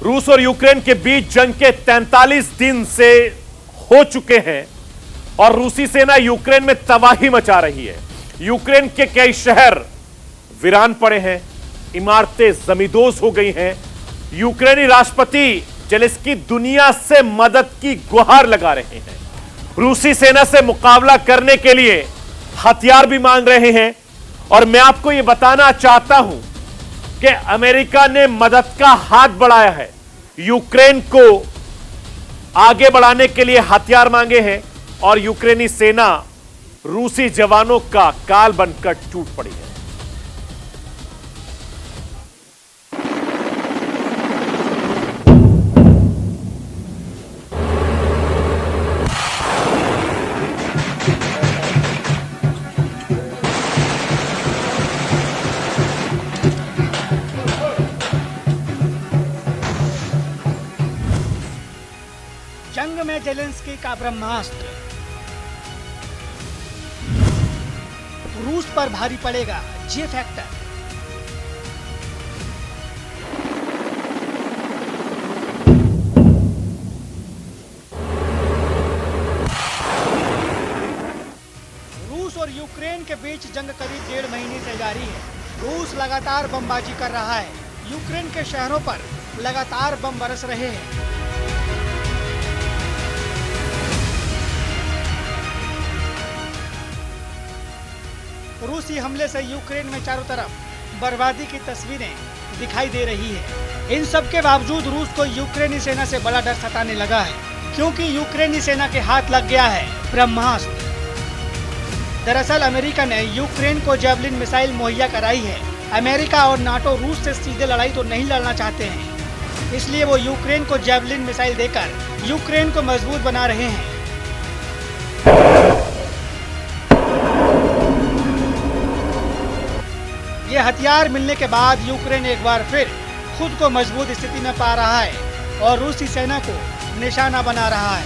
रूस और यूक्रेन के बीच जंग के 43 दिन से हो चुके हैं और रूसी सेना यूक्रेन में तबाही मचा रही है। यूक्रेन के कई शहर वीरान पड़े हैं, इमारतें जमींदोज हो गई हैं। यूक्रेनी राष्ट्रपति जेलेंस्की दुनिया से मदद की गुहार लगा रहे हैं। रूसी सेना से मुकाबला करने के लिए हथियार भी मांग रहे हैं। और मैं आपको यह बताना चाहता हूं कि अमेरिका ने मदद का हाथ बढ़ाया है, यूक्रेन को आगे बढ़ाने के लिए हथियार मांगे हैं और यूक्रेनी सेना रूसी जवानों का काल बनकर टूट पड़ी है। जंग में जेलेंस्की का ब्रह्मास्त्र, रूस पर भारी पड़ेगा जे फैक्टर। रूस और यूक्रेन के बीच जंग करीब 1.5 महीने से जारी है। रूस लगातार बमबाजी कर रहा है, यूक्रेन के शहरों पर लगातार बम बरस रहे हैं। रूसी हमले से यूक्रेन में चारों तरफ बर्बादी की तस्वीरें दिखाई दे रही है। इन सब के बावजूद रूस को यूक्रेनी सेना से बड़ा डर सताने लगा है, क्योंकि यूक्रेनी सेना के हाथ लग गया है ब्रह्मास्त्र। दरअसल अमेरिका ने यूक्रेन को जैवलिन मिसाइल मुहैया कराई है। अमेरिका और नाटो रूस से सीधे लड़ाई तो नहीं लड़ना चाहते हैं, इसलिए वो यूक्रेन को जैवलिन मिसाइल देकर यूक्रेन को मजबूत बना रहे हैं। ये हथियार मिलने के बाद यूक्रेन एक बार फिर खुद को मजबूत स्थिति में पा रहा है और रूसी सेना को निशाना बना रहा है।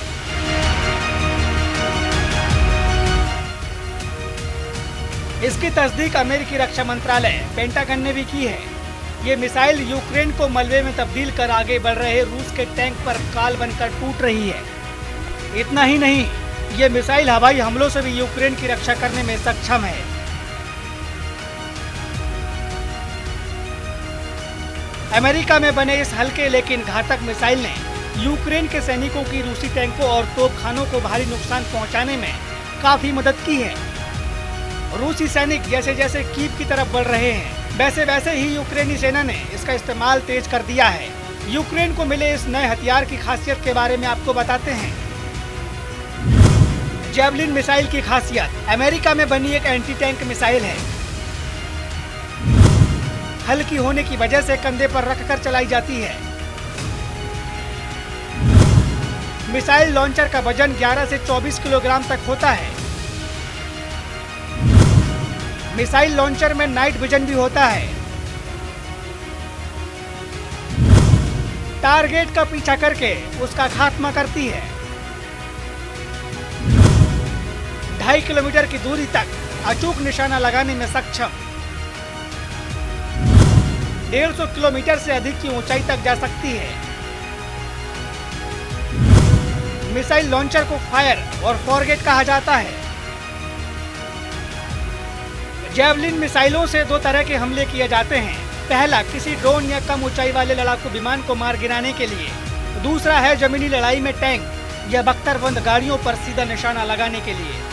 इसकी तस्दीक अमेरिकी रक्षा मंत्रालय पेंटागन ने भी की है। ये मिसाइल यूक्रेन को मलबे में तब्दील कर आगे बढ़ रहे रूस के टैंक पर काल बनकर टूट रही है। इतना ही नहीं, ये मिसाइल हवाई हमलों से भी यूक्रेन की रक्षा करने में सक्षम है। अमेरिका में बने इस हल्के लेकिन घातक मिसाइल ने यूक्रेन के सैनिकों की रूसी टैंकों और तोपखानों को भारी नुकसान पहुंचाने में काफी मदद की है। रूसी सैनिक जैसे जैसे कीव की तरफ बढ़ रहे हैं, वैसे वैसे ही यूक्रेनी सेना ने इसका इस्तेमाल तेज कर दिया है। यूक्रेन को मिले इस नए हथियार की खासियत के बारे में आपको बताते हैं। जैवलिन मिसाइल की खासियत अमेरिका में बनी एक एंटी टैंक मिसाइल है। हल्की होने की वजह से कंधे पर रखकर चलाई जाती है। मिसाइल लॉन्चर का वजन 11 से 24 किलोग्राम तक होता है। मिसाइल लॉन्चर में नाइट विजन भी होता है। टारगेट का पीछा करके उसका खात्मा करती है। 2.5 किलोमीटर की दूरी तक अचूक निशाना लगाने में सक्षम। 150 किलोमीटर से अधिक की ऊंचाई तक जा सकती है। मिसाइल लॉन्चर को फायर और फॉरगेट कहा जाता है। जैवलिन मिसाइलों से 2 तरह के हमले किए जाते हैं। पहला, किसी ड्रोन या कम ऊंचाई वाले लड़ाकू विमान को मार गिराने के लिए। दूसरा है जमीनी लड़ाई में टैंक या बख्तरबंद गाड़ियों पर सीधा निशाना लगाने के लिए।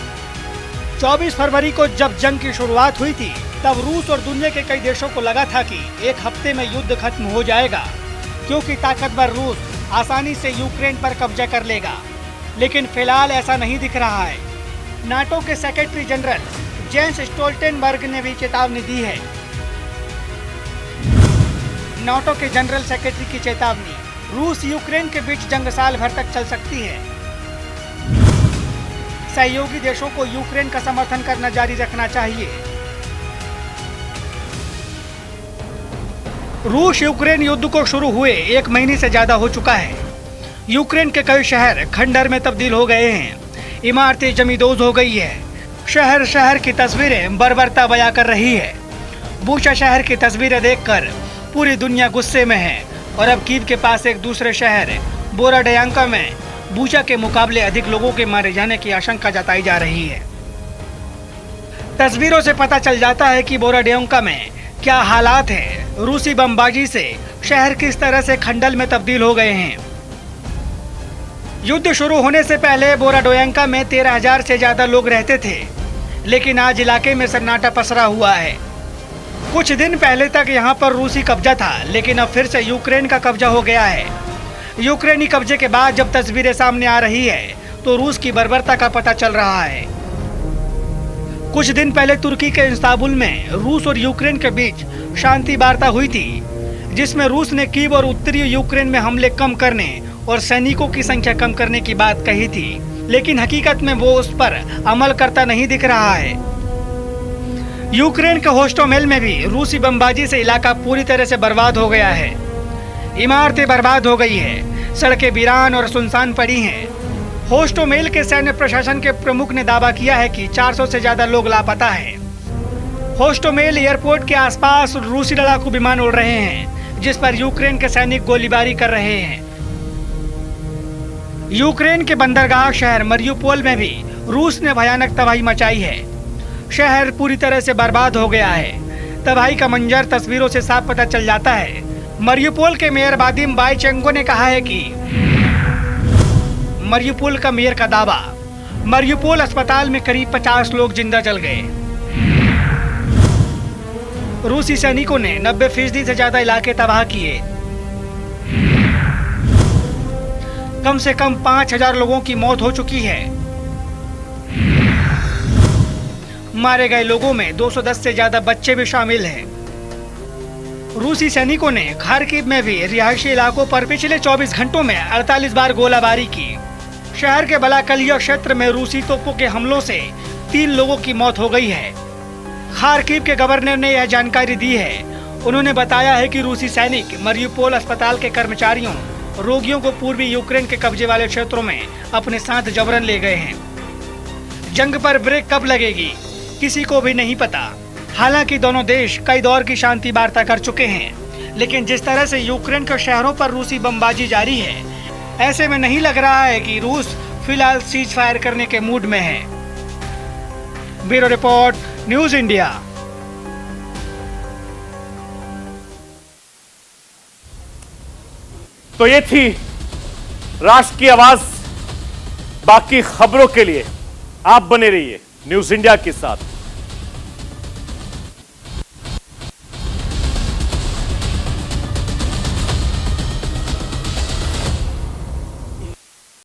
24 फरवरी को जब जंग की शुरुआत हुई थी, तब रूस और दुनिया के कई देशों को लगा था कि एक हफ्ते में युद्ध खत्म हो जाएगा, क्योंकि ताकतवर रूस आसानी से यूक्रेन पर कब्जा कर लेगा। लेकिन फिलहाल ऐसा नहीं दिख रहा है। नाटो के सेक्रेटरी जनरल जेंस स्टोल्टेनबर्ग ने भी चेतावनी दी है। नाटो के जनरल सेक्रेटरी की चेतावनी, रूस यूक्रेन के बीच जंग साल भर तक चल सकती है। सहयोगी देशों को यूक्रेन का समर्थन करना जारी रखना चाहिए। रूस यूक्रेन युद्ध को शुरू हुए 1 महीने से ज्यादा हो चुका है। यूक्रेन के कई शहर खंडहर में तब्दील हो गए हैं। इमारतें जमींदोज हो गई है। शहर शहर की तस्वीरें बर्बरता बयां कर रही है। बूचा शहर की तस्वीरें देखकर पूरी दुनिया गुस्से में है। और अब कीव के पास एक दूसरे शहर बोरोडियांका में बूचा के मुकाबले अधिक लोगों के मारे जाने की आशंका जताई जा रही है। तस्वीरों से पता चल जाता है कि बोरोडियांका में क्या हालात है। रूसी बमबाजी से शहर किस तरह से खंडल में तब्दील हो गए हैं। युद्ध शुरू होने से पहले बोरोडियांका में 13,000 से ज्यादा लोग रहते थे, लेकिन आज इलाके में सन्नाटा पसरा हुआ है। कुछ दिन पहले तक यहाँ पर रूसी कब्जा था, लेकिन अब फिर से यूक्रेन का कब्जा हो गया है। यूक्रेनी कब्जे के बाद जब तस्वीरें सामने आ रही है तो रूस की बर्बरता का पता चल रहा है। कुछ दिन पहले तुर्की के इस्तांबुल में रूस और यूक्रेन के बीच शांति वार्ता हुई थी, जिसमें रूस ने कीव और उत्तरी यूक्रेन में हमले कम करने और सैनिकों की संख्या कम करने की बात कही थी, लेकिन हकीकत में वो उस पर अमल करता नहीं दिख रहा है। यूक्रेन के होस्टोमेल में भी रूसी बमबाजी से इलाका पूरी तरह से बर्बाद हो गया है। इमारतें बर्बाद हो गई है, सड़कें वीरान और सुनसान पड़ी हैं। होस्टोमेल के सैन्य प्रशासन के प्रमुख ने दावा किया है कि 400 से ज्यादा लोग लापता हैं। होस्टोमेल एयरपोर्ट के आसपास रूसी लड़ाकू विमान उड़ रहे हैं, जिस पर यूक्रेन के सैनिक गोलीबारी कर रहे हैं। यूक्रेन के बंदरगाह शहर मरियुपोल में भी रूस ने भयानक तबाही मचाई है। शहर पूरी तरह से बर्बाद हो गया है। तबाही का मंजर तस्वीरों से साफ पता चल जाता है। मरियुपोल के मेयर वादिम बायचेंको ने कहा है कि मरियुपोल का मेयर का दावा, मरियुपोल अस्पताल में करीब 50 लोग जिंदा जल गए। रूसी सैनिकों ने 90% से ज्यादा इलाके तबाह किए। कम से कम 5,000 लोगों की मौत हो चुकी है। मारे गए लोगों में 210 से ज्यादा बच्चे भी शामिल हैं। रूसी सैनिकों ने खार्किव में भी रिहायशी इलाकों पर पिछले 24 घंटों में 48 बार गोलाबारी की। शहर के बलाकलिया क्षेत्र में रूसी तोपों के हमलों से 3 लोगों की मौत हो गई है। खार्किव के गवर्नर ने यह जानकारी दी है। उन्होंने बताया है कि रूसी सैनिक मरियुपोल अस्पताल के कर्मचारियों, रोगियों को पूर्वी यूक्रेन के कब्जे वाले क्षेत्रों में अपने साथ जबरन ले गए हैं। जंग पर ब्रेक कब लगेगी, किसी को भी नहीं पता। हालांकि दोनों देश कई दौर की शांति वार्ता कर चुके हैं, लेकिन जिस तरह से यूक्रेन के शहरों पर रूसी बमबाजी जारी है, ऐसे में नहीं लग रहा है कि रूस फिलहाल सीज फायर करने के मूड में है। Bureau report, news India. तो ये थी राष्ट्र की आवाज। बाकी खबरों के लिए आप बने रहिए न्यूज इंडिया के साथ।